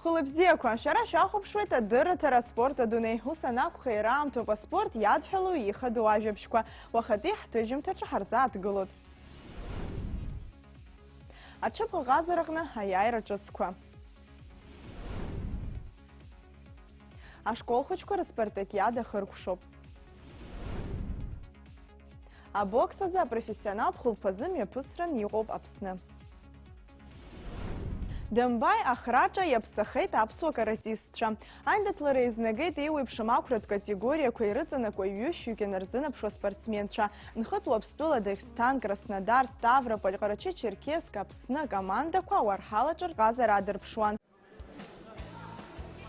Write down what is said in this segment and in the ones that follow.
Хулыбзиақәа, шәара шәахәаԥшуеит адырраҭара аспорт адунеи. Ус анакәха ираамҭоуп аспорт иадҳәалоу ихадоу ажәабжьқәа. Уахатәи ҳҭыжьымҭаҿы ҳарзааҭгылоит. Аҽыԥыӷазараҟны аиааира ҿыцқәа. Ашкол хәыҷқәа рыспартакиада хыркәшоуп. Абокс азы апрофессионалтә хәылԥазы мҩаԥысран иҟоуп Аԥсны. Дымбаи ахраҿа иаԥсахеит аԥсуа каратистцәа. Аиндаҭлара изнагеит еиуеиԥшым ақәратә категориақәа ирыҵанакуа ҩышьҩык ианарзынаԥшуа спортсменцәа. Нхыҵ Уаԥстәыла, Дахьсҭан, Краснодар, Ставрополь, Ҟарачы-Черкесск, Аԥсны акомандақәа ауарҳалаҿы рҟазара адырԥшуан.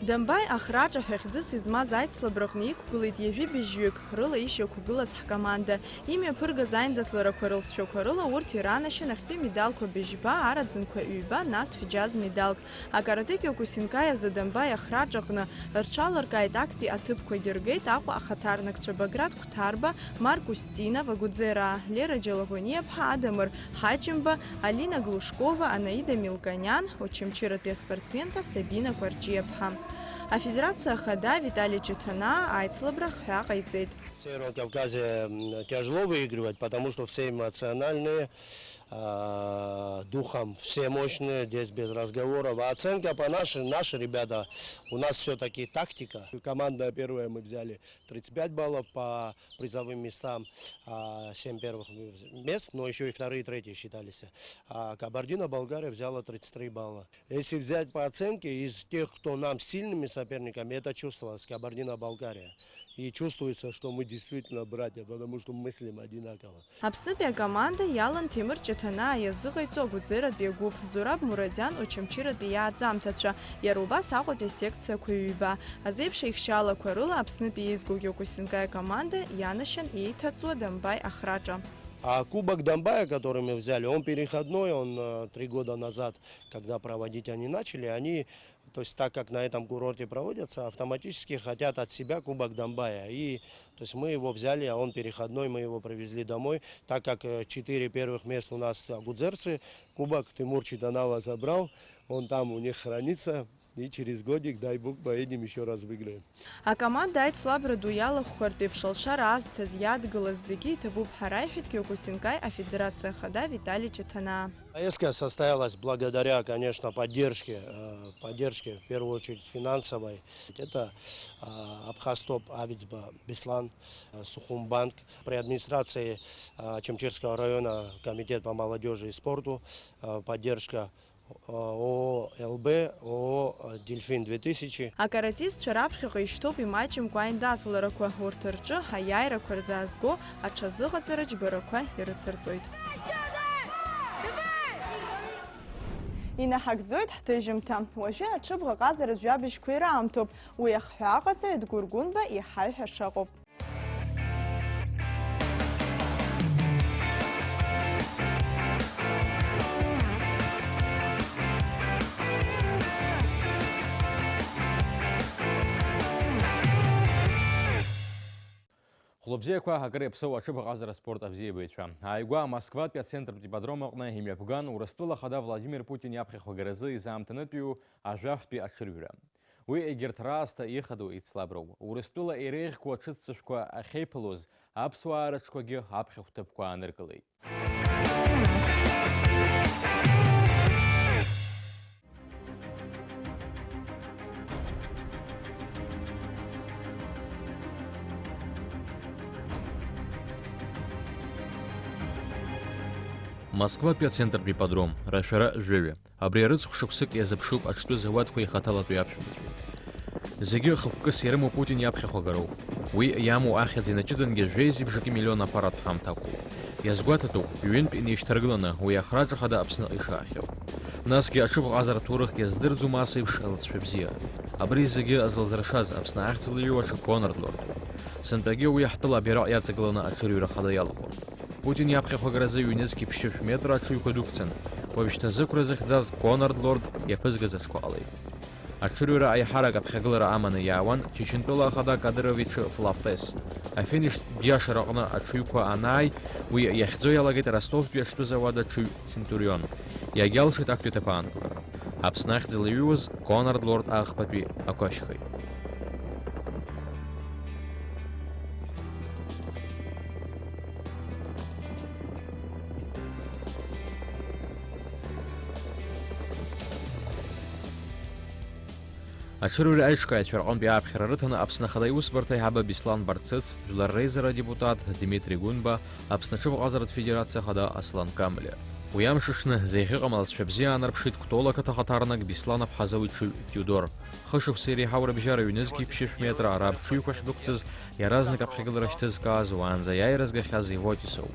Дымбаи ахраҿа ҳәахьӡыс измаз аицлабраҟны иқәгылеит ҩажәи-быжьҩык рыла ишьақәгылац ҳкоманда. Имҩаԥыргаз аиндаҭларақәа рылҵшәақәа рыла урҭ иранашьан ахьтәи медалқәа быжьба, араӡынқәа ҩба, нас фиџьаз медалк. Акарате Киокусинкаи азы Дымбаи ахраҿаҟны рҽаларкааит актәи аҭыԥқәагьы ргеит Аҟәа ахаҭарнакцәа Баграт Қәҭарба, Марк Устинов, Агәыӡераа, Лера Џьалагәаниаԥҳа, Адамыр Ҳаҷымба, Алина Глушкова, Анаида Милканиан, Очамчыратәи аспортсменка Сабина Кәарҷиаԥҳа. Афедерация хада Виталий Читана айцлабра хя ҟаиҵеит. В Северном Кавказе тяжело выигрывать, потому что все эмоциональные, духом все мощные, здесь без разговоров. А оценка по наши ребята, у нас все-таки тактика. Команда первая мы взяли 35 баллов по призовым местам, 7 первых мест, но еще и вторые и третьи считались. А Кабардино-Балкария взяла 33 балла. Если взять по оценке, из тех, кто нам сильными соперниками, это чувствовалось Кабардино-Балкария. И чувствуется, что мы действительно братья, потому что мыслим одинаково. Аԥснытәи акоманда иалан Тимур Ҷыҭанаа иазыҟаиҵо Агәыӡератәи агәыԥ, Зураб Мурадиан Очамчыратәи иааӡамҭацәа, иара убас Аҟәатәи асекциақәа ҩба. Азеиԥш аихшьалақәа рыла Аԥснытәи еизгоу Киокусинкаи акоманда ианашьан еиҭаҵуа Дымбаи ахраҿа. А Кубок Дымбая, который мы взяли, он переходной, он 3 года назад, когда проводить они начали, то есть так как на этом курорте проводятся, автоматически хотят от себя Кубок Дымбая. И то есть мы его взяли, а он переходной, мы его привезли домой, так как 4 первых мест у нас агудзерцы, Кубок Тимур Читанава забрал, он там у них хранится. И через годик, дай бог, поедем еще раз выиграем. А команда аицлабра ду иалахәхәартә еиԥш алшара аазҭаз иадгылаз зегьы иҭабуп ҳара иҳәеит Киокусинкаи афедерация хада Виталий Читана. Поездка состоялась благодаря, конечно, поддержке, в первую очередь финансовой. Это Абхазтоп, Авицба, Беслан, Сухумбанк. При администрации Чемчирского района комитет по молодежи и спорту, поддержка ООО ЛБ, ООО Дельфин 2000. Акаратистцәа раԥхьаҟа ишьҭоуп имаҷымкәа аиндаҭларақәа, урҭ рҿы аиааирақәа рзаазго аҽазыҟаҵара џьбарақәа ирыцырҵоит. Инаҳагӡоит ҳҭыжьымҭа. Уажәы аҽыбӷа ҟазара жәабжьқәа ираамҭоуп. Уи ахҳәа аҟаҵаҩ Дгәыргәынба иҳаҩҳәаша ыҟоуп. Хәлыбзиақәа ҳакыр иаԥсоу аҽыбӷаҟазара аспорт абзиабаҩцәа. Ааигәа Москватәи ацентртә ипподrom аҟны имҩаԥган Урыстәыла ахада Владимир Путин иаԥхьахә агаразы изаамҭанытәиу ажәафтәи аҽырҩра. Уи егьырҭ раасҭа ихадоу еицлаброуп. Урыстәыла иреиӷьқәоу аҽыццышәқәа ахьеиԥылоз аԥсуаа рыҿқәагьы аԥхьахә ҭыԥқәа ааныркылеит. Москватәи ацентртә ипподром, рашәара жәаҩа. Абри арыцхә шықәсык иазыԥшуп аҽтәы заводқәа ихаҭалатәи аԥшәмацәа. Зегьы хықәкыс ирымоу Путин иаԥхьахә агароуп. Уи иамоу ахьӡ инаҷыдангьы жәеизибжаки миллион аппарат ҳамҭақәоуп. Иазгәаҭатәуп ҩынтә инеишьҭаргыланы уи ахраҿ ахада Аԥсныҟа ишаахьоу. Насгьы аҽыбӷаҟазаратә ҭоурых иаздырӡом ас еиԥш алыҵшәа бзиа. Абри зегьы азылзыршаз Аԥсны ахьӡала иҩу аҽы Конрад-Лорд. Сынтәагьы уи ҳтәыла абираҟ иаҵагыланы аҽырҩра хада иалахәын. Путин иаԥхьахә агаразы ҩнызқь ԥшьышә метра аҽыҩқәа дәықәҵан, уажәшьҭа зықәра захьӡаз Конрад-Лорд иаԥызгаз аҽқәа ҟалеит. Аҽырҩра аиҳарак аԥхьагылара аманы иаауан Чечентәыла ахада Кадыров иҽы Флавтес. Афиништә биашара аҟны аҽыҩқәа анааи, уи иахьӡо иалагеит Ростовтәи аҽтәы завод аҽыҩ Центурион. Иагьалшеит актәи аҭыԥаанқәа. Аԥсны ахьӡ злаҩуаз Конрад Лорд аӷбатәи акәашьхеит. Аҽырҩра аиҿкааҩцәа рҟынтәи ааԥхьара рыҭаны Аԥсны Ахада Аиусбарҭа аиҳабы Беслан Барцыц, Жәлар Реизара адепутат Димитри Гәынба, Аԥсны Аҽыбӷазаратә Федерациа Ахада Аслан Камлиа. Уи амшаҽны зеиӷьыҟамлазшәа бзиа аанарԥшит Кәтол ақыҭахаҭарнак Беслан аԥҳазы иҽыҩ Тиудор. Хышықәса иреиҳау рыбжьара ҩнызқьи ԥшьышә метра ара бҽыҩқәахь дәықәҵыз, иаразнак аԥхьагылара шьҭызкааз уаанӡа иааира згахьаз Ивотисоуп.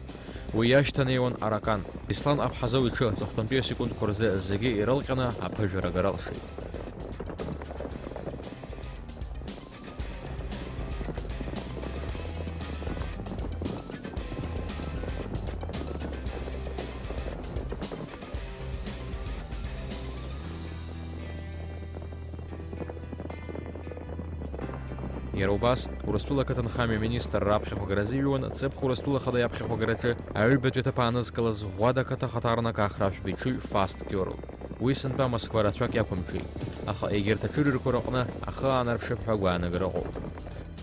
Уи иашьҭанеиуан Аракан. Беслан аԥҳазы иҽы аҵыхәтәантәи асекундқәа рзы зегьы ирылҟьаны аԥыжәара агара алшеит. Иара убас, Урыстәыла ақыҭанхамҩа аминистр раԥхьахә агаразы иҩуан Ҵыԥх Урыстәыла Ахада иаԥхьахә агараҿы аҩбатәи аҭыԥ аанызкылаз Ӷәада ақыҭахаҭарнак ахраҳәшьа иҽыҩ Фаст Кьорл. Уи сынтәа Москва рацәак иақәымҿиеит, аха егьырҭ аҽырҩрқәа рҟны ахы аанарԥшып ҳәа агәаанагара ыҟоуп.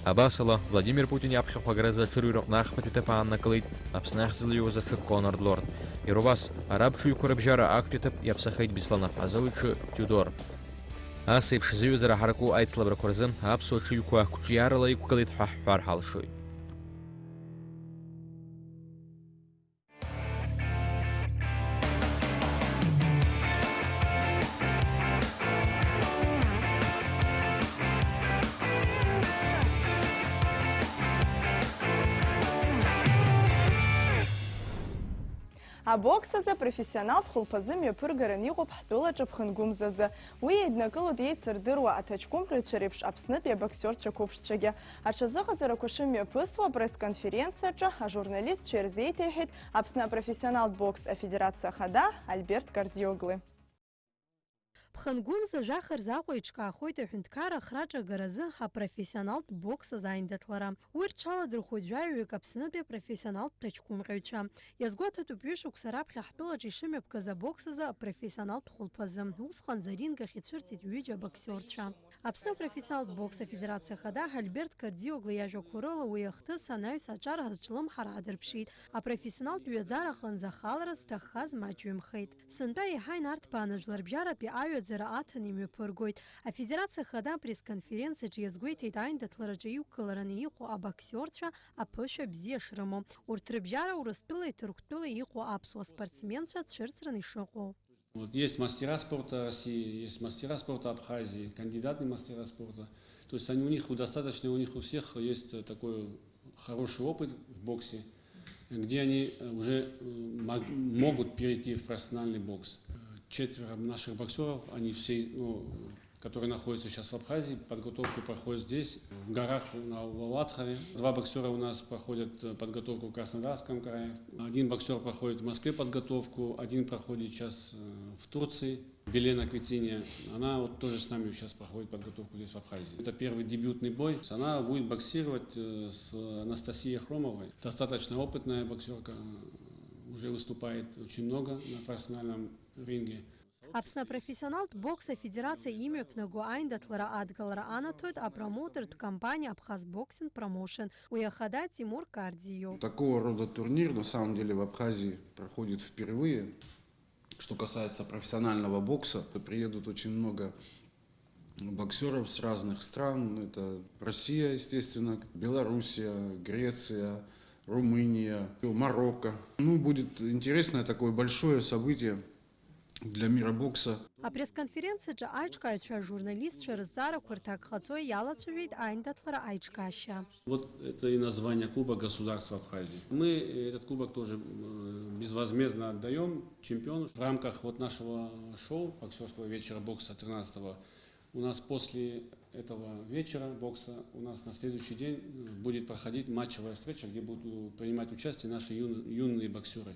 Абасала, Владимир Путин иаԥхьахә агаразы аҽырҩраҟны ахԥатәи аҭыԥ ааннакылеит Аԥсны ахьӡ злаҩуаз аҽы Конрад Лорд. Иара убас, ара бҽыҩқәа рыбжьара актәи аҭыԥ иаԥсахеит Беслан аԥҳазы иҽы Тиудор. Ас еиԥш зыҩызара ҳараку аицлабрақәа рзы аԥсуа ҽыҩқәа қәҿиарала иқәгылеит ҳәа ҳҳәар ҳалшоит. Абокс азы профессионал хәылԥазы мҩаԥыргаран иҟоуп ҳтәылаҿы Ԥхынгәымз азы. Уи еиднакылоит еицырдыруа аҭаҷкәымҟьаҩцәа реиԥш Аԥснытәи абоксиорцәа қәыԥшцәагьы. Аҽазыҟаҵарақәа шымҩаԥысуа апресс-конференциаҿы ажурналистцәа ирзеиҭеиҳәеит Аԥсны апрофессионалтә бокс афедерациа Ахада Альберт Кардиоглы. Ԥхынгәымз ажәахыр заҟәа иҿкаахоит аҳәынҭқар ахраҿагаразы апрофессионалтә бокс азааиндаҭлара. Уи рҽаладырхәоит жәаҩаҩык Аԥснытәи апрофессионалтә ҭаҷкәымҟьаҩцәа. Иазго аҭатәи ҩышықәса раԥхьа ҳтәылаҿы ишымҩаԥгаз абокс азы апрофессионалтә хәылԥазы. Усҟан заринкахь ицәырҵит ҩыџьа абоксиорцәа. Аԥсны апрофессионалтә бокс афедерациа Ахада Альберт Кардиоглы иажәақәа рыла уи ахҭыс анаҩс аҿар ҳазҿлымҳара аадырԥшит. Апрофессионалтә ҩаӡара аҟынӡа ахалара зҭаххаз маҷҩымхеит. Сынтәа еиҳа инарҭбааны жәларбжьаратәи аҩаӡара аҭаны имҩаԥыргоит. Афедерациа Ахада апресс-конференциаҿы иазгәеиҭеит аиндаҭлараҿы иқәгылараны иҟоу абоксиорцәа аԥышәа бзиа шрымоу. Урҭ рыбжьара Урыстәылеи Ҭырқәтәылеи иҟоу аԥсуа спортсменцәа цәырҵраны ишыҟоу. Вот есть мастера спорта России, есть мастера спорта Абхазии, кандидаты мастера спорта. То есть они, у них достаточно, у них у всех есть такой хороший опыт в боксе, где они уже могут перейти в профессиональный бокс. 4 наших боксеров, они все, которые находятся сейчас в Абхазии, подготовку проходят здесь, в горах в Алатхаре. 2 боксера у нас проходят подготовку в Краснодарском крае. 1 боксер проходит в Москве подготовку, 1 проходит сейчас в Турции. Белена Квитиния, она вот тоже с нами сейчас проходит подготовку здесь в Абхазии. Это первый дебютный бой. Она будет боксировать с Анастасией Хромовой. Достаточно опытная боксерка, уже выступает очень много на профессиональном ринге. Аԥсны апрофессионалтә бокс афедерациа имҩаԥнаго аиндаҭлара адгалара анаҭоит апромоутертә компания Абхаз Боксинг Промоушен. Уи Ахада Тимур Кардио. Такого рода турнир на самом деле в Абхазии проходит впервые. Что касается профессионального бокса, то приедут очень много боксеров с разных стран. Это Россия, естественно, Белоруссия, Греция, Румыния, Марокко. Будет интересное такое большое событие для мира бокса. Апресс-конференциаҿы аиҿкааҩцәа журналистцәа рызҵаарақәа рҭакҟаҵо иалацәажәеит аиндаҭлара аиҿкаашьа. Вот это и название клуба «Государство Абхазии». Мы этот кубок тоже безвозмездно отдаем чемпиону. В рамках вот нашего шоу боксерского вечера бокса 13-го у нас после этого вечера бокса у нас на следующий день будет проходить матчевая встреча, где будут принимать участие наши юные боксеры.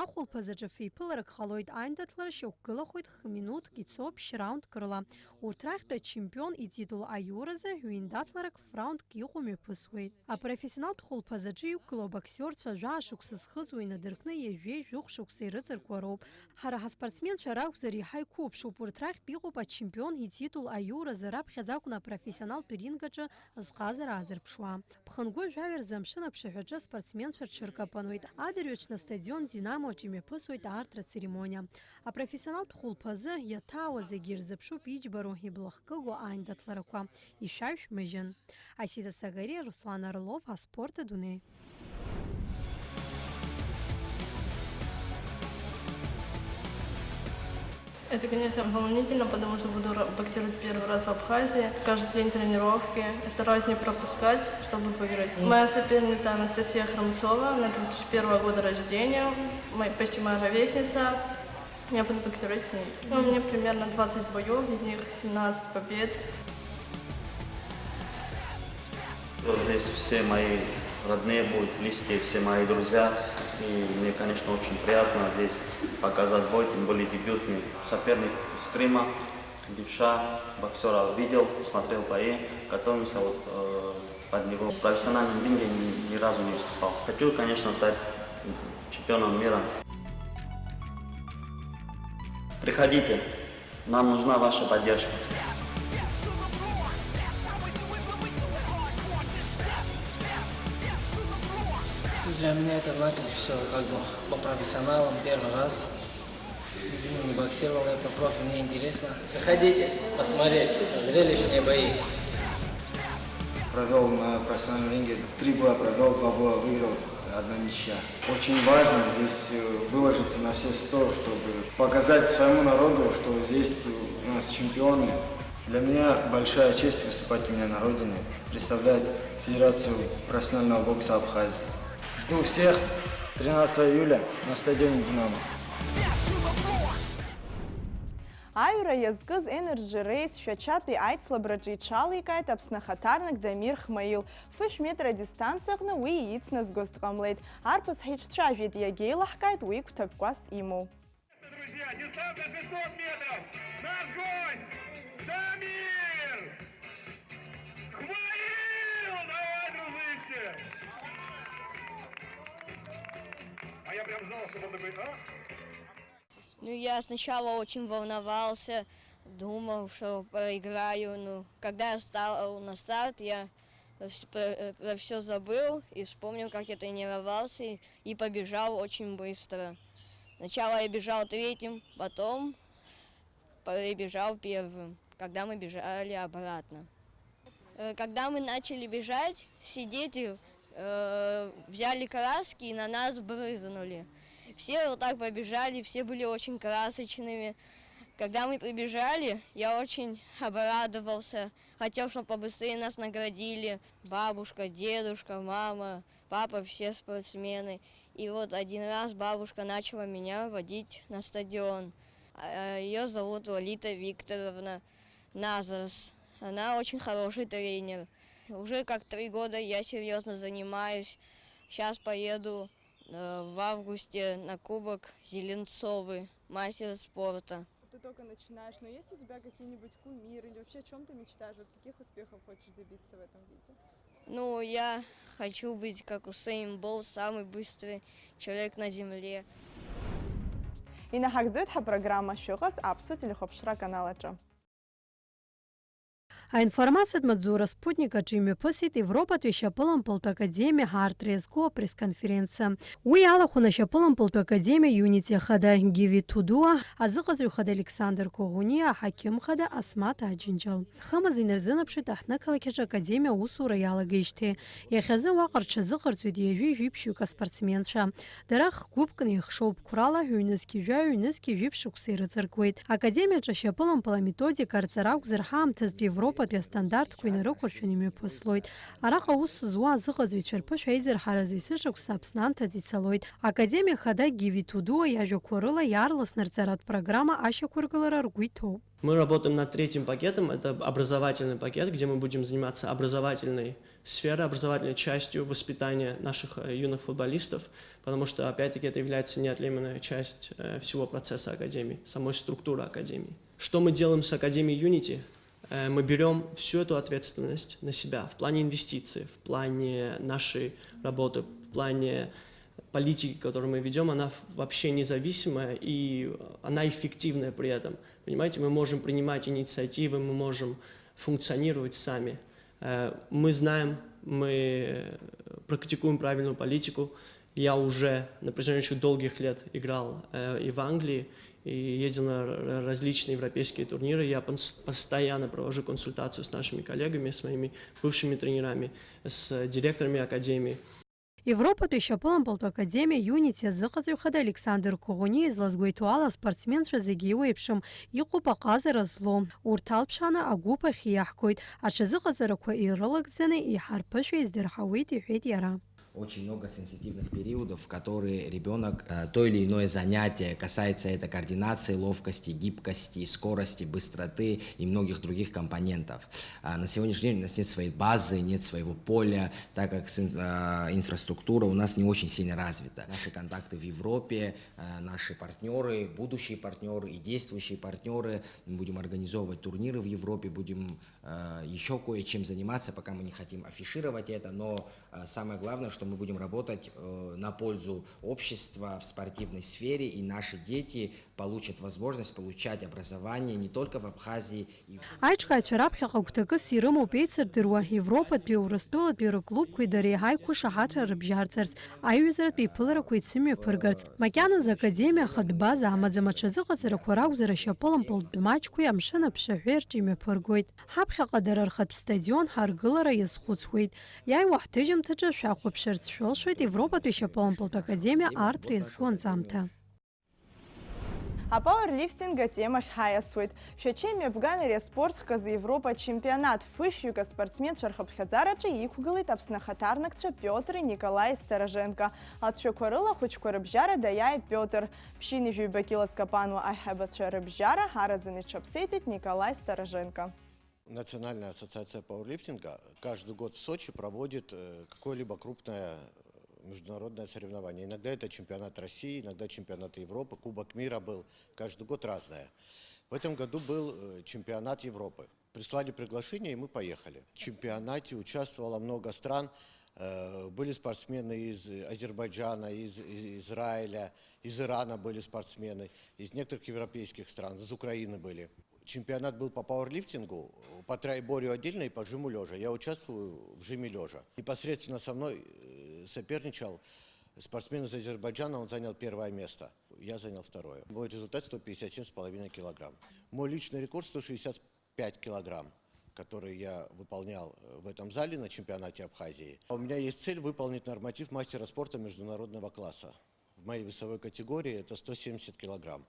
Ахәылԥазаҿы феиԥыларак ҟалоит, аиндаҭлара шьақәгылахоит минуҭк ицоуп ԥшьраундк рыла. Урҭ рахьтә ачемпион ититул аиуразы ҩындаҭларак фраундк иҟоу мҩаԥысуеит. Апрофессионалтә хәылԥазаҿы иқәгылоу абоксиорцәа жәаа-шықәса зхыҵуа инадыркны ҩажәеи-жәохә шықәса ирыҵаркуа роуп. Ҳара ҳаспортсменцәа ракәзар иаҳа иқәыԥшуп. Урҭ рахьтә иҟоуп ачемпион ититул аиуразы раԥхьаӡа акәны апрофессионалтә рингаҿы зҟазара аазырԥшуа. Ԥхынгәы жәаҩа-рзы амшын аԥшаҳәаҿы спортсменцәа рҽыркапануеит. Адырҩаҽны стадион Динамо-аҿы имҩаԥысуеит аартра церемониа. Апрофессионалтә хәылԥазы иаҭаауа зегьы ирзыԥшуп иџьбароу иблахкыгоу аиндаҭларақәа. Ишәаҩшә мыжьын. Асида Сагариа, Руслан Орлов, Аспорт Адунеи. Это, конечно, волнительно, потому что буду боксировать первый раз в Абхазии. Каждый день тренировки. Я стараюсь не пропускать, чтобы выиграть. Моя соперница Анастасия Хромцова, она 2001 года рождения, почти моя ровесница. Я буду боксировать с ней. У меня примерно 20 боев, из них 17 побед. Вот здесь все мои родные будут, близкие, все мои друзья. И мне, конечно, очень приятно здесь показать бой, тем более дебютный соперник из Крыма, левша, боксера видел, смотрел бои, готовимся под него. В профессиональном ринге ни разу не выступал. Хочу, конечно, стать чемпионом мира. Приходите, нам нужна ваша поддержка. Для меня это значит все как бы по профессионалам первый раз. Не боксировал я по профи, мне интересно. Приходите посмотреть зрелищные бои. Провел на профессиональном ринге 3 боя, провел 2 боя, выиграл, 1 ничья. Очень важно здесь выложиться на все 100, чтобы показать своему народу, что есть у нас чемпионы. Для меня большая честь выступать у меня на родине, представлять Федерацию профессионального бокса Абхазии. Жду всех 13 июля на стадионе «Динамо». Аҩра иазкыз Energy Race шәачатәи аицлабраҿы иҽаликааит Аԥсны ахаҭарнак Дамир Хмаил. Фышә метра дистанциаҟны уи иицназгоз дҟамлеит. Арԥыс ҳиҿцәажәеит, иагьеилаҳкааит уи гәҭакқәас имоу. Друзья, дистанция 600 метров. Наш гость Дамир Хмаил! Давай, дружище! А я прям знал, что он такой, а? Ну, я сначала очень волновался, думал, что проиграю. Но когда я встал на старт, я про все забыл и вспомнил, как я тренировался, и побежал очень быстро. Сначала я бежал третьим, потом перебежал первым, когда мы бежали обратно. Когда мы начали бежать, сидеть, взяли краски и на нас брызнули. Все вот так побежали, все были очень красочными. Когда мы прибежали, я очень обрадовался. Хотел, чтобы побыстрее нас наградили. Бабушка, дедушка, мама, папа, все спортсмены. И вот один раз бабушка начала меня водить на стадион. Ее зовут Лолита Викторовна Назарс. Она очень хороший тренер. Уже как 3 года я серьезно занимаюсь. Сейчас поеду в августе на кубок Зеленцовой, мастер спорта. Ты только начинаешь, но есть у тебя какие-нибудь кумиры или вообще о чем ты мечтаешь? Вот каких успехов хочешь добиться в этом виде? Ну, я хочу быть как Усейн Болт, самый быстрый человек на земле. Инаҳагӡоит ҳапрограмма шәыҟаз Аԥсуа телехәаԥшра каналаҿы. Аинформациатә маҵзура спутник-аҿы имҩаԥысит Европатәи ашьапылампылтә академиа ҳаартра иазку апресс-конференциа. Уи алахәын ашьапылампылтә академиа иунити ахада Гиви Тудуа, азыҟаҵаҩ хада Александр Коӷуни, аҳақьым хада Асмат Аџьынџьал. Хымз инарзынаԥшит аҳҭнықалақь аҿы академиа аусура иалагеижьҭеи. Иахьазы уаҟа рҽазыҟарҵоит ҩажәи-жәиԥшьҩык аспортсменцәа. Дара хгәыԥкны ихшоуп қәрала ҩнызқьи-жәаҩ, ҩнызқьи-жәиԥшь шықәса ирыҵаркуеит. Академиаҿы ашьапылампыл аметодика арҵара акәзар ҳаамҭазтәи Европа Европатәи астандартқәа инарықәыршәаны имҩаԥыслоит. Араҟа ус зуа азыҟаҵаҩцәа рԥышә аизырҳараз есышықәса Аԥсны амҭаӡа ицалоит. Академиа хада Гиви Тудуа иажәақәа рыла иаарласны рҵаратә программа ашьақәыргылара ргәы иҭоуп. Мы работаем над третьим пакетом, это образовательный пакет, где мы будем заниматься образовательной сферой, образовательной частью воспитания наших юных футболистов, потому что, опять-таки, это является неотъемлемой частью всего процесса Академии, самой структуры Академии. Что мы делаем с Академией Unity? Мы берем всю эту ответственность на себя в плане инвестиций, в плане нашей работы, в плане политики, которую мы ведем, она вообще независимая и она эффективная при этом. Понимаете, мы можем принимать инициативы, мы можем функционировать сами. Мы знаем, мы практикуем правильную политику. Я уже на протяжении долгих лет играл и в Англии, и ездил на различные европейские турниры. Я постоянно провожу консультацию с нашими коллегами, с моими бывшими тренерами, с директорами академии. Европатәи шьапылампылтә академиа Unity азыҟаҵаҩ хада Александр Коӷониа излазгәеиҭо ала аспортсменцәа зегьы иуеиԥшым, иҟоуп аҟазара злоу. Урҭ алԥшааны агәыԥ ахь иаҳгоит. Аҽазыҟаҵарақәа ирылагӡаны иҳарԥышәа издырҳауеит, иҳәеит иара. Очень много сенситивных периодов, в которые ребенок то или иное занятие, касается это координации, ловкости, гибкости, скорости, быстроты и многих других компонентов. На сегодняшний день у нас нет своей базы, нет своего поля, так как инфраструктура у нас не очень сильно развита. Наши контакты в Европе, наши партнеры, будущие партнеры и действующие партнеры, мы будем организовывать турниры в Европе, будем еще кое-чем заниматься, пока мы не хотим афишировать это, но самое главное, что мы будем работать на пользу общества в спортивной сфере, и наши дети получат возможность получать образование не только в Абхазии. Аиҿкааҩцәа раԥхьаҟа гәҭакыс ирымоуп еицырдыруа Европатәи Урыстәылатәи рыклубқәеи дареи ҳаиқәа шаҳаҭра рыбжьарҵарц, аиҩызаратәи иԥыларақәа ицымҩаԥыргарц. Макьаназ академиа ахатә база амаӡам аҽазыҟаҵарақәа ракәзар ашьапылампылтәи маҷқәеи амшын аԥшаҳәеи рҿы имҩаԥыргоит. Ҳаԥхьаҟа дара рхатә стадион ҳаргылара иазхәыцуеит. Иааиуа ҳҭыжьымҭаҿы шәахәаԥшырц шәылшоит Европатәи ашьапылампылтәи академиа артра иазку анҵамҭа. Апауэрлифтинг атемахь ҳаиасуеит. Шәачеимиа бганариа спортхказы Европа чемпионат фышьҩык аспортсменцәа рхыԥхьаӡараҿы иқәгылеит Аԥсны ахаҭарнакцәа Пиотр Николаи Староженко. Ацәқәа рыла ахәыҷқәа рыбжьара даиааит Пиотр. Ԥшьыни жәаҩба килос капануа аиҳабацәа рыбжьара ҳараӡаны иҽаԥсеитеит Николай Староженко. Национальная ассоциация пауэрлифтинга каждый год в Сочи проводит какое-либо крупное международное соревнование. Иногда это чемпионат России, иногда чемпионат Европы, Кубок мира был. Каждый год разное. В этом году был чемпионат Европы. Прислали приглашение, и мы поехали. В чемпионате участвовало много стран. Были спортсмены из Азербайджана, из Израиля, из Ирана были спортсмены, из некоторых европейских стран, из Украины были. Чемпионат был по пауэрлифтингу, по троеборью отдельно и по жиму лежа. Я участвую в жиме лежа. Непосредственно со мной соперничал спортсмен из Азербайджана, он занял первое место. Я занял второе. Мой результат 157,5 килограмм. Мой личный рекорд 165 килограмм, который я выполнял в этом зале на чемпионате Абхазии. У меня есть цель выполнить норматив мастера спорта международного класса. В моей весовой категории это 170 килограмм.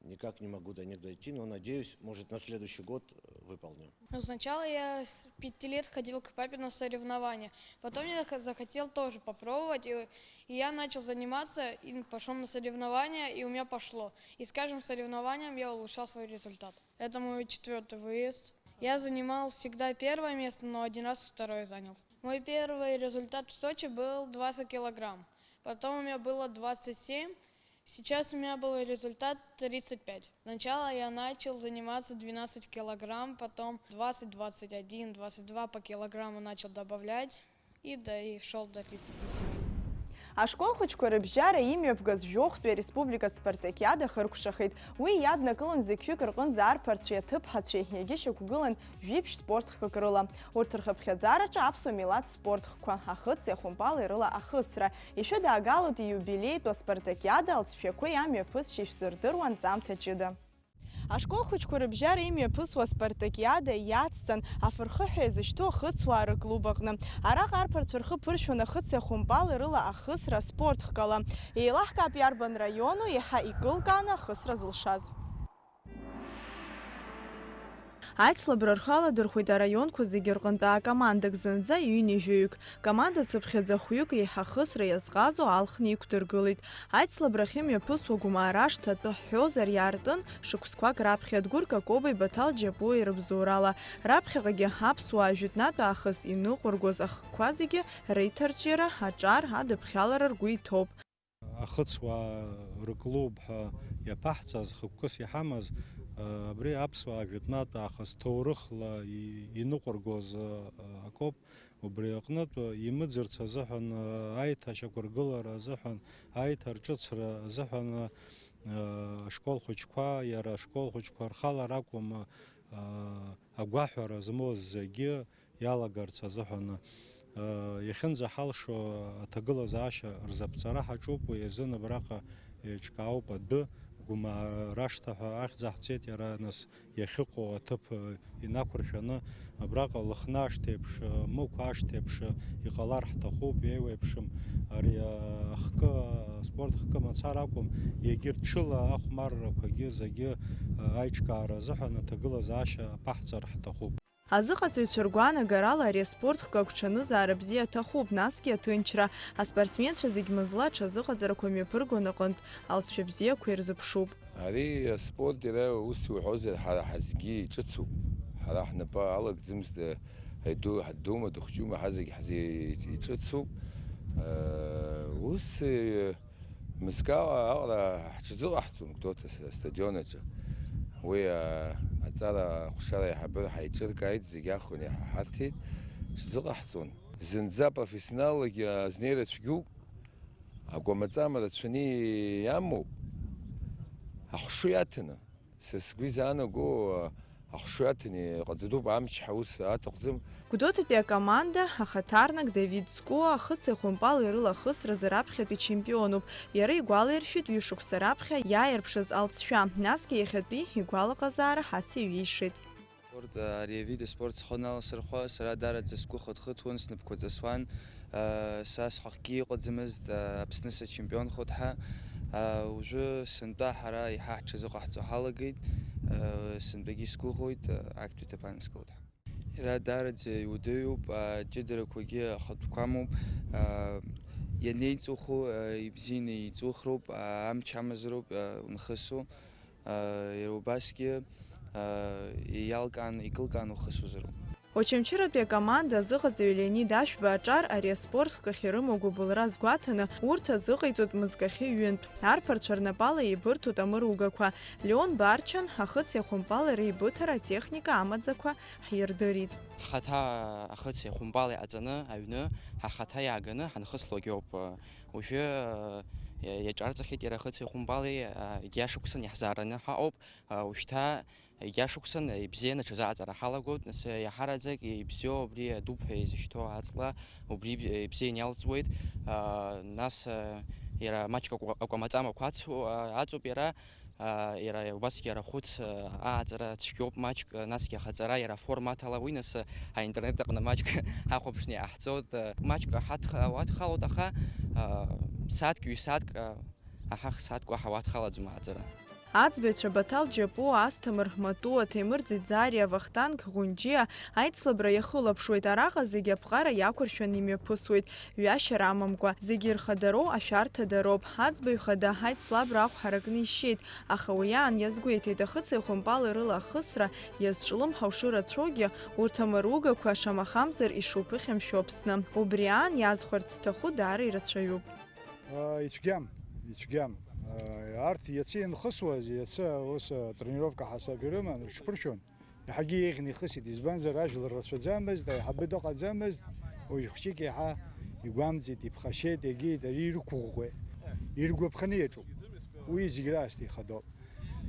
Никак не могу до них дойти, но надеюсь, может, на следующий год выполню. Сначала я с 5 лет ходил к папе на соревнования. Потом я захотел тоже попробовать, и я начал заниматься, и пошел на соревнования, и у меня пошло. И с каждым соревнованием я улучшал свой результат. Это мой 4-й выезд. Я занимал всегда первое место, но один раз второе занял. Мой первый результат в Сочи был 20 килограмм. Потом у меня было 27. Сейчас у меня был результат 35. Сначала я начал заниматься 12 килограмм, потом 20, 21, 22 по килограмму начал добавлять и шел до 37. Ашколхәыҷқәа рыбжьара имҩаԥгаз жәохәтәи ареспубликатә спартакиада хыркәшахеит. Уи иаднакылон зықьҩык рҟынӡа арԥарцәеи аҭыԥҳацәеи егьи шьақәгылан жәиԥшь спортхқәак рыла. Урҭ рхыԥхьаӡараҿы аԥсуа милаҭ спортхқәа, ахыци ахәымпали рыла ахысра. Ишәыдаагалоит ииубилеиту аспартакиада алҵшәақәеи амҩаԥысшьеи шәзырдыруа анҵамҭа ҷыда. Ашколхәыҷқәа рыбжьара имҩаԥысуа аспартакиада иацҵан афырхыҳәа иазышьҭоу ахыцуаа рыклуб аҟны. Араҟа арԥарцәа рхы ԥыршәон ахыци ахәымпали рыла ахысра спортхкала. Еилаҳкаап иарбан раиону иаҳа икылкааны ахысра зылшаз. Аицлабра рхаладырхәит араионқәа зегьы рҟынтә акомандак зынӡа ҩынҩажәаҩык. Команда цыԥхьаӡа хәҩык еиҳа хысра иазҟазо алхны иқәдыргылеит. Аицлабрахь имҩаԥысуа гәмаарашҭа атәы ҳҳәозар иаартын шықәсқәак раԥхьа Дгәырка Кобеи Баҭал Џьапуеи рыбзоурала. Раԥхьаҟагьы аԥсуаа жәытәнатә аахыс иныҟәыргоз ахқәа зегьы реиҭарҿиара, аҿар, адыԥхьалара ргәы иҭоуп. Ахыцуаа рклуб ҳәа иаԥаҳҵаз хықәкыс иҳамаз абри аԥсуаа жәытәнатә аахыс ҭоурыхла иныҟәыргоз акоуп. Убри аҟнытә имыӡырц азыҳәан, аиҭашьақәыргылара азыҳәан, аиҭарҿыцра азыҳәан ашкол хәыҷқәа, иара ашкол хәыҷқәа рхала ракәым агәаҳәара змоз зегьы иалагарц азыҳәан иахьынӡаҳалшо аҭагылазаашьа рзаԥҵара ҳаҿуп. Уи азын абраҟа еиҿкаауп адәы гәмаарашҭа ҳәа ахьӡ аҳҵеит. Иара нас иахьыҟоу аҭыԥ инақәыршәаны абраҟа Лыхны ашҭеиԥш, Мықә ашҭеиԥш иҟалар ҳҭахуп. Еиуеиԥшым ари ахкы, аспорт хкы мацара акәым, егьырҭ ҽыла ахәмаррақәагьы зегьы аиҿкаара азыҳәан аҭагылазаашьа аԥаҳҵар ҳҭахуп. Азыҟаҵаҩцәа ргәаанагарала ари аспорт хкы агәҽанызаара бзиа аҭахуп, насгьы аҭынчра. Аспортсменцәа зегь мызла аҽазыҟаҵарақәа мҩаԥыргон аҟынтә алҵшәа бзиақәа ирзыԥшуп. Ари аспорт иара ус иуҳәозар ҳара ҳазгьы иҿыцуп. Ҳара ҳнапы алагӡымызт, ҳдума, дыхәҷума, ҳазегь иҿыцуп. Ус мызкала аҟара ҳҽазыҟаҳҵон Гәдоуҭа астадион аҿы. Уи аҵара ахәшара аиҳабыра ҳаиҿыркааит, зегьы ахәын иҳаҳарҭеит, ҽазыҟаҳҵон. Зынӡа профессионаллагьы азнеира цәгьуп, агәамаҵама рацәаны иамоуп. Ахәшәы иаҭаны, са сгәы изаанаго ахәшәы иаҭаны иҟаҵатәуп, амч ҳаус аҭахӡам. Гәдоуҭатәи акоманда ахаҭарнак Давид Зко ахыци ахәымпали рылахысразы раԥхьатәи чемпионуп. Иара игәалаиршәит ҩышықәса раԥхьа иааирԥшыз алҵшәа, насгьы иахьатәи игәалаҟазаара ҳациҩишеит. Ари авид аспорт схы наласырхәа, сара дараӡа сгәы хыҭхыҭуан, снапқәа ҵысуан, са схахкы иҟаӡамызт, Аԥсны сачемпионхоит ҳәа. Уажәы сынтәа ҳара иаҳа ҳҽазыҟаҳҵо ҳалагеит, сынтәагьы сгәыӷуеит, актәи ҭыԥ анаскылоит. Иара дараӡа иуадаҩуп, аҷыдарақәагьы ахатәқәа амоуп, ианеиҵуху ибзианы иҵухроуп, амч амазароуп унхысу, иара убасгьы иалкаан, икылкаан ухысуазароуп. Очамчыратәи акоманда азыҟаҵаҩ Леонид Ашәба аҿар ари аспорт хкахь ирымоу гәыбылра згәаҭаны урҭ азыҟаиҵоит мызкахьы ҩынтә. Арԥарцәа рнапала еибырҭоит амыругақәа. Леон Барчан ахыци ахәымпали реибыҭара атехника амаӡақәа ҳирдырит. Ҳхаҭа ахыци ахәымпали аҵаны аҩны ҳахаҭа иааганы ҳанхыслогьы ауп. Уажәы иаҿарҵахьеит иара ахыци ахәымпали егьашықәсан иаҳзаараны ҳаҟоуп. Уажәшьҭа егьашықәсан ибзианы аҽазааӡара ҳалагоит, нас иаҳараӡак ибзиоу абри адуп ҳәа изышьҭоу аҵла убри ибзианы иалҵуеит. Нас иара маҷк акәамаҵамақәа ацуп иара убасгьы арахәыц ааҵара цәгьоуп маҷк, насгьы ахаҵара иара формаҭала, уи нас аинтернет аҟны маҷк ҳахәаԥшны иааҳҵоит. Маҷк уадхалоит, аха сааҭк, ҩ-сааҭк, аҳах сааҭк уаҳа уадхалаӡом ааҵара. Аӡбаҩцәа Баҭал Џьапуа, Асҭамыр Матуа, Ҭемыр Ӡиӡариа, Вахтанг Ӷәынџьиа аицлабра иахылаԥшуеит. Араҟа зегьы аԥҟара иақәыршәаны имҩаԥысуеит, ҩашьара амамкәа. Зегьы ирхадароу ашәарҭадароуп. Аӡбаҩ хада аицлабра ахә ҳаракны ишьеит, аха уи аан иазгәеиҭеит ахыци ахәымпали рылахысра иазҿлымҳау шырацәоугьы урҭ амаругақәа шамахамзар ишуԥыхьамшәо Аԥсны. Убри аан иазхәарц зҭаху даара ирацәаҩуп. Ицәгьам. Арҭ иацы ианхысуаз, иацы ус тренировка ҳасаб ирыман, рыҽԥыршәон. Иаҳагьы еиӷьны ихысит, избанзар ажәлар рацәаӡамызт, аиҳабы дыҟаӡамызт, уажә хәыҷык иаҳа игәамҵит, иԥхашьеит, егьит, ари ирықәыӷәӷәеит, иргәаԥханы иаҿуп. Уи зегь раасҭа ихадоуп.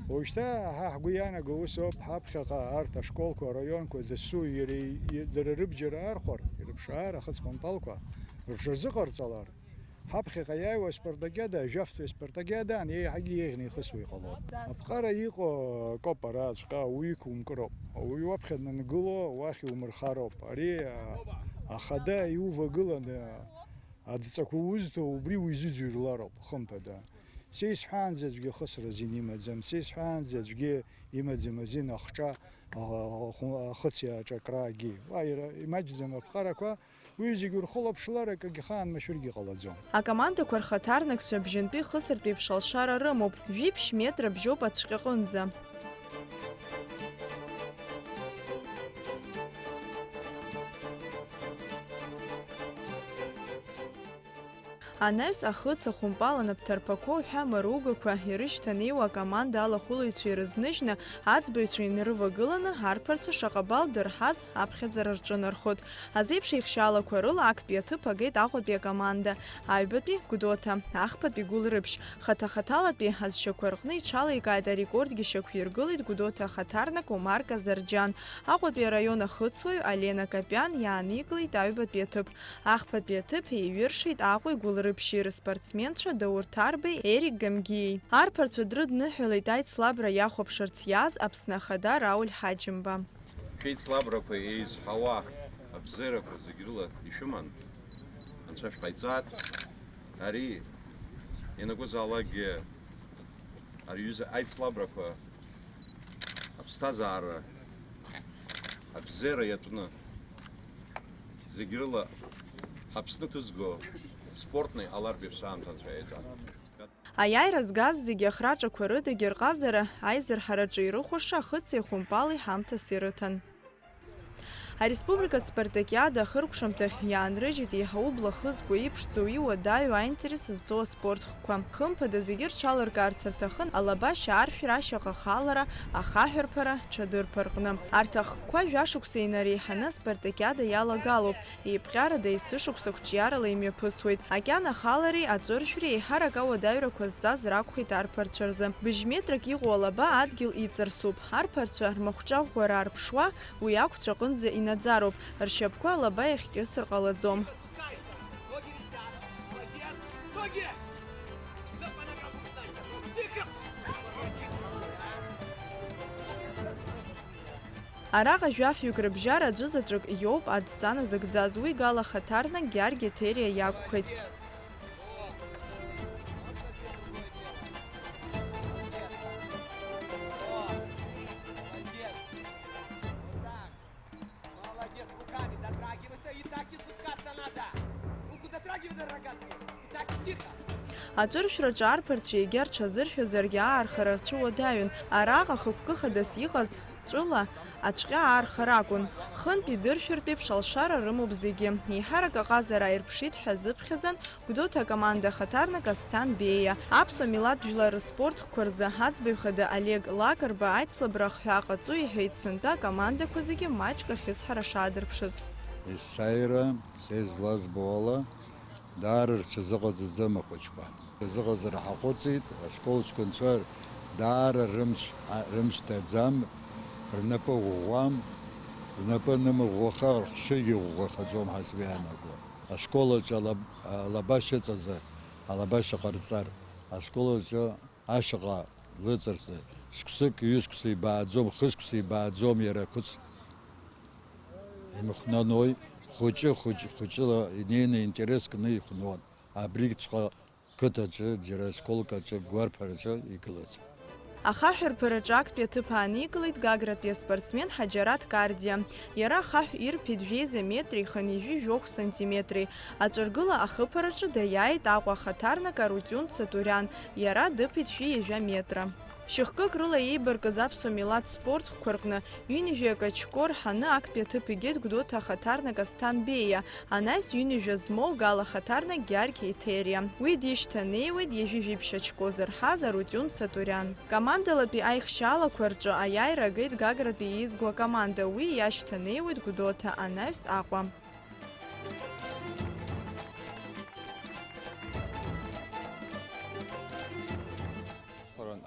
Уажәшьҭа ҳгәы иаанаго ус ауп, ҳаԥхьаҟа арҭ ашколқәа, араионқәа дасу дара рыбџьара аархәар, ирыԥшаар ахыц ахәымпалқәа рҽырзыҟарҵалар. Ҳаԥхьаҟа иааиуа аспартакиада, ажәафтәи аспартакиадаан еиҳагьы еиӷьны ихысуа иҟалоит. Аԥҟара иҟоу акоуп араҵәҟьа, уи иқәумкыроуп. Уи уаԥхьа дангыло, уахь иумырхароуп. Ари ахада иувагыланы адҵақәа узҭо, убри уизыӡырҩлароуп, хымԥада. Са исҳәаанӡа аӡәгьы хысра азин имаӡам, са исҳәаанӡа аӡәгьы имаӡам азин ахҿа ахыц аҿакраагьы. Имаҷӡам аԥҟарақәа уи зегьы урхылаԥшлар акагьы хаанмашәыргьы ҟалаӡом. Акомандақәа рхаҭарнакцәа бжьынтәи хысыртәи ԥшалшара рымоуп, 2 метра бжьоуп ацәҟьаҟынӡа. Анаҩс ахыц, ахәымпал, анапҭарԥақәа ҳәа маругақәа ирышьҭанеиуа акоманда алахәылаҩцәа ирызныжьны, аӡбаҩцәа инрывагыланы, арԥарцәа шаҟа бал дырҳаз аԥхьаӡара рҿынархоит. Азеиԥш еихшьалақәа рыла актәи аҭыԥ агеит Аҟәатәи акоманда, аҩбатәи Гәдоуҭа, ахԥатәи Гәылрыԥшь. Хата-хаталатәи ҳазшьақәа рҟны иҽаликааит арекордгьы шьақәиргылеит Гәдоуҭа ахаҭарнак Омар Казарџьан. Аҟәатәи араион ахыцуаҩ Алена Капиан иааникылеит аҩбатәи аҭыԥ. Ахԥатәи аҭыԥ еиҩыршеит Аҟәеи Гәылрыԥшьи рыспортсменцәа Даур Ҭарбеи, Ерик Гамгиеи. Арԥарцәа дрыдныҳәалеит аицлабра иахәаԥшырц иааз Аԥсны ахада Рауль Ҳаџьымба. Шәеицлабрақәа еизҳауа абзырақәа зегь рыла ишәыман. Анцәа шәҟаиҵааит. Ари ианакәызаалакгьы ариҩыза аицлабрақәа аԥсҭазаара абзера иатәны зегь рыла Аԥсны ҭызго спортни аларбеиԥш аамҭа Анцәа иаиҵааит. Аиааира згаз зегьы ахраҿақәа рыдагьы рҟазара аизырҳараҿы ирыхәаша ахыци ахәымпали ҳамҭас ирыҭан. Ареспублика спартакиада ахыркәшамҭахь иаанрыжьит еиҳау блахызқәа иԥшӡоу иуадаҩу аинтерес зҵоу аспортхқәа. Хымԥада зегьы рҽалыркаарц рҭахын алабашьа аршәра, ашьаҟа халара, ахаҳәырԥара, ҽадырԥа рҟны. Арҭ ахқәа жәашықәса инареиҳаны аспартакиада иалагалоуп. Еиԥҟьарада есышықәса қәҿиарала имҩаԥысуеит. Акьана ахалареи аҵәыршәреи еиҳарак ауадаҩрақәа зҵаз ракәхеит арԥарцәа рзы. Быжь-метрак иҟоу алаба адгьыл иҵарсуп. Арԥарцәа рмахәҿаӷәӷәара арԥшуа, уи ақәцәаҟынӡа инаӡароуп. Ршьапқәа алаба иахькьысыр ҟалаӡом. Араҟа жәафҩык рыбжьара аӡәызаҵәык иоуп адҵа назыгӡаз. Уи гала ахаҭарнак Георги Териа иакәхеит. Аҵәыршәраҿы арԥарцәа егьа рҽазыршәазаргьы аархара рцәуадаҩын. Араҟа хықәкы-хадас иҟаз ҵәыла ацәҟьа аархар акәын. Хынтәи дыршәыртәи ԥшалшара рымоуп зегьы. Еиҳарак аҟазара аирԥшит ҳәа зыԥхьаӡан Гәдоуҭа акоманда ахаҭарнак Асҭан Беиа. Аԥсуа милаҭжәлар рспортқәа рзы аӡбаҩхада Олег Лакрба аицлабра ҳәа аҟаҵо иҳәеит сынтәа акомандақәа зегьы маҷк ахьысҳара шаадырԥшыз. Есааира сеизлазбо ала даара рҽазыҟаҵаӡам ахәыҷқәа. Рҽазыҟаҵара ҳаҟәыҵит, ашколчкәынцәа даара рымш ҭаӡам, рнапы ӷәӷәам, рнапы нымыӷәӷәаха рхшыгьы ӷәӷәахаӡом ҳәа сгәы иаанагом. Ашколаҿы алаба шыҵазар, алаба шаҟарҵар, ашколаҿы ашаҟа лыҵарҵар, шықәсык, ҩышықәса ибааӡом, хышықәса ибааӡом иара ақәыц имыхәнанои, хәыҷыла инеины интереск ихәнон. Абригьҵәҟьа қыҭаҿы, џьара школкаҿы, гәарԥараҿы игылаз. Ахаҳәырԥараҿы актәи аҭыԥ ааникылеит Гагратәи аспортсмен Ҳаџьараҭ Кардиа. Иара ахаҳә ирԥеит 2 метри, ихынҩажәи 7 сантиметри. Аҵәыргыла ахыԥараҿы даиааит Аҟәа ахаҭарнак Арутиун Цатуриан. Иара дыԥеит 2 метра. Шьыхкык рыла еибаркыз аԥсуа милаҭ спортқәа рҟны ҩынҩажәи акаҷкор ҳаны актәи аҭыԥ игеит Гәдоуҭа ахаҭарнак Асҭан Беиа. Анаҩс ҩынҩажәа змоу гала ахаҭарнак Георги Териа. Уи дишьҭанеиуеит ежәижәи ԥшьачко зырҳаз Арутиун Цатуриан. Командалатәи аихшьалақәа рҿы аиааира агеит Гагратәи еизго акоманда. Уи иашьҭанеиуеит Гәдоуҭа, анаҩс Аҟәа.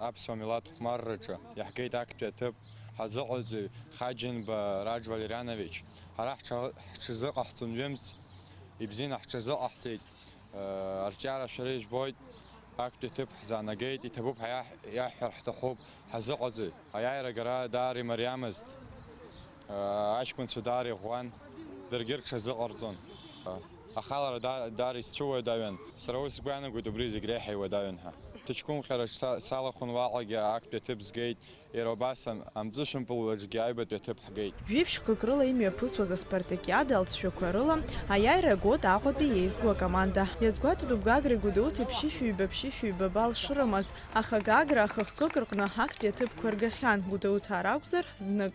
Аԥсуа милаҭ хәмарраҿы иаҳгеит актәи аҭыԥ ҳазыҟаҵаҩ Хаџьынба Раџ Валерианович. Ҳара ҳҽазыҟаҳҵон ҩымз, ибзианы ҳҽазыҟаҳҵеит. Арҿиара шәара ижәбоит, актәи аҭыԥ ҳзаанагеит, иҭабуп иаҳҳәар ҳҭахуп ҳазыҟаҵаҩ. Аиааира агара даара имариамызт. Аҷкәынцәа даара иӷәӷәан, даргьы рҽазыҟарҵон. Ахалара даара исцәуадаҩын. Сара ус сгәы иаанагоит убри зегь реиҳа иуадаҩын ҳәа. Ҭаҷкәымҟьараҿ салахәын уаҟагьы актәи аҭыԥ згеит, иара убас амҵышәымпылаҿгьы аҩбатәи аҭыԥ ҳгеит. Жәиԥшьқәак рыла имҩаԥысуаз аспартакиада алҵшәақәа рыла аиааира год Аҟәатәи еизго акоманда. Иазгәаҭатәуп Гагреи Гәдоуҭеи ԥшьышәҩба бал шрымаз, аха Гагра ахыхкык рҟны актәи аҭыԥқәа ргахьан, Гәдоуҭаа ракәзар знык.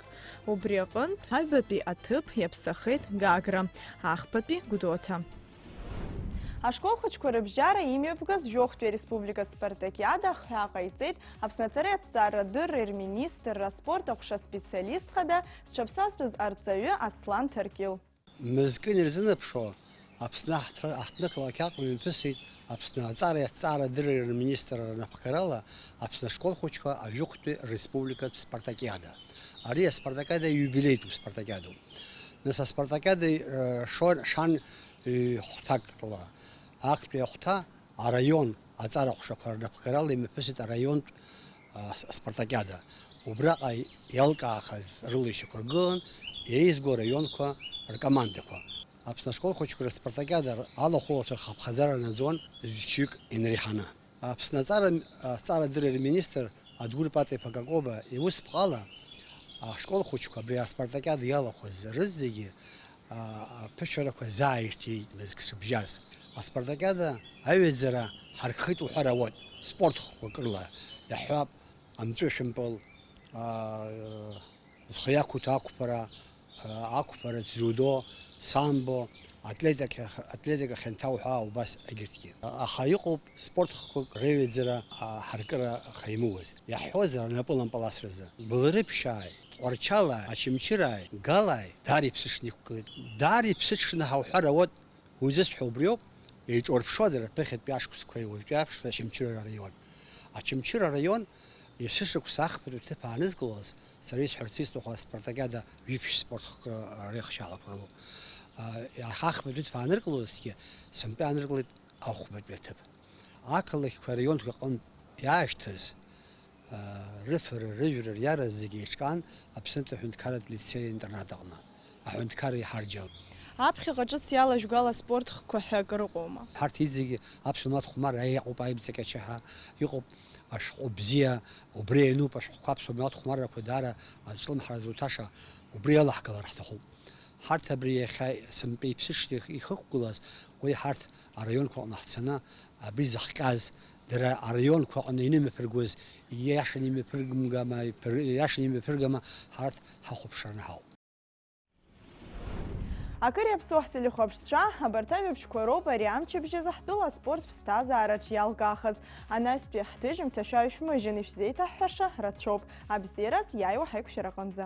Убри аҟынтә аҩбатәи аҭыԥ иаԥсахеит Гагра, ахԥатәи Гәдоуҭа. Ашкол хәыҷқәа рыбжьара имҩаԥгаз Жәохәтәи Ареспубликатә спартакиада ахҳәа ҟаиҵеит Аԥсны аҭҵаарадырра рминистр аспорт аҟәша специалист хада зҽаԥсазтәыз арҵаҩы Аслан Ҭаркьыл. Мызкын ирзынаԥшуа Аԥсны аҳҭны-қалақь аҟны имҩаԥысит Аԥсны аҭҵаарадырра рминистр рнапхгарала Аԥсны ашкол хәыҷқәа Ажәохәтәи Республикатә спартакиада. Ари аспартакиада иубилеитуп спартакиадоуп. Нас аспартакиада шан хәҭак рыла. Актәи ахәҭа араион аҵара ҟәшақәа рнапхгарала имҩаԥысит араионтә аспартакиада. Убраҟа иалкаахаз рылишьақәа ргылан еизго араионқәа ркомандақәа. Аԥсны ашкол хәыҷқәа рспартакиада алахәылацәа рхаԥхаӡара наӡон зқьҩык инреиҳаны. Аԥсны аҭҵаарадырра рминистр Адгәыр Патиа-иԥа Какоба иус ԥҟала ашкол хәыҷқәа абри аспартакиада иалахәыз рызегьы ԥышәарақәа зааирҭиеит мызк шыбжьаз. Аспартакиада аҩаӡара ҳаркхеит уҳәар ауеит, спортхқәак рыла. Иаҳҳәап амҵәышәымпыл, зхы иақәиҭу ақәԥара, дзюдо, самбо, атлетика хьанҭа уҳәа убас егьырҭгьы. Аха иҟоуп спортхқәак реиҩаӡара ҳаркыра хаимуаз. Иаҳҳәозар анапылампаласразы Былрыԥшьааи, Тҟәарчалааи, Очамчырааи, Галааи дар иԥсыҽны иқәгылеит. Дар иԥсыҽны ҳауҳәар ауеит, узысҳәо убриоуп, еиҿурԥшуазар аԥыхьатәи ашықәсқәа уажәтәи аԥшқа Очамчыра араион. Очамчыра араион есышықәса ахԥатәи ҭыԥ аанызкылаз сара исҳәарц исҭаху аспартакиада ҩиԥшь спортхк реихшьaalақәа рылоуп. Ахԥатәи ҭыԥ ааныркылозгьы сынтәа ааныркылеит ахәбатәи аҭыԥ. Ақалақьқәа араионқәа аҟнытә иаашьҭыз рыфара, рыжәра, риара зегьы еиҿкаан Аԥснытә аҳәынҭқарратә лицеи-интернат аҟны, аҳәынҭқарра иҳарџьал. Аԥхьаҟа ҿыц иалажәгала спортхқәа ҳәа акыр ыҟоума? Ҳарҭ иҵегьы аԥсуа хәмарра иҟоуп аимҵакьа ачаҳа, иҟоуп ашәҟәы бзиа, убри иануп ашәҟәқәа аԥсуа милаҭ хәмаррақәа даара азҿлымҳара зуҭаша, убри алаҳгалар ҳҭахуп. Ҳарҭ абри иахьа сынтәа иԥсыҽны ихықәгылаз, уи ҳарҭ араионқәа аҟны ҳцаны абри захҟьаз дара араионқәа аҟны инымҩаԥыргоз иашаны имҩаԥыргама ҳарҭ ҳахәаԥшраны ҳауп. Акыр иаԥсоу ҳтелехәаԥшцәа, абарҭ ажәабжьқәа роуп ари амчыбжьазы ҳтәыла аспорт ԥсҭазаараҿ иалгахыз. Анаҩстәи ҳҭыжьымҭашәа ишәмыжьын ишәзеиҭаҳҳәаша рацәоуп. Абзиараз иааиуа ҳаиқәшәара аҟынӡа.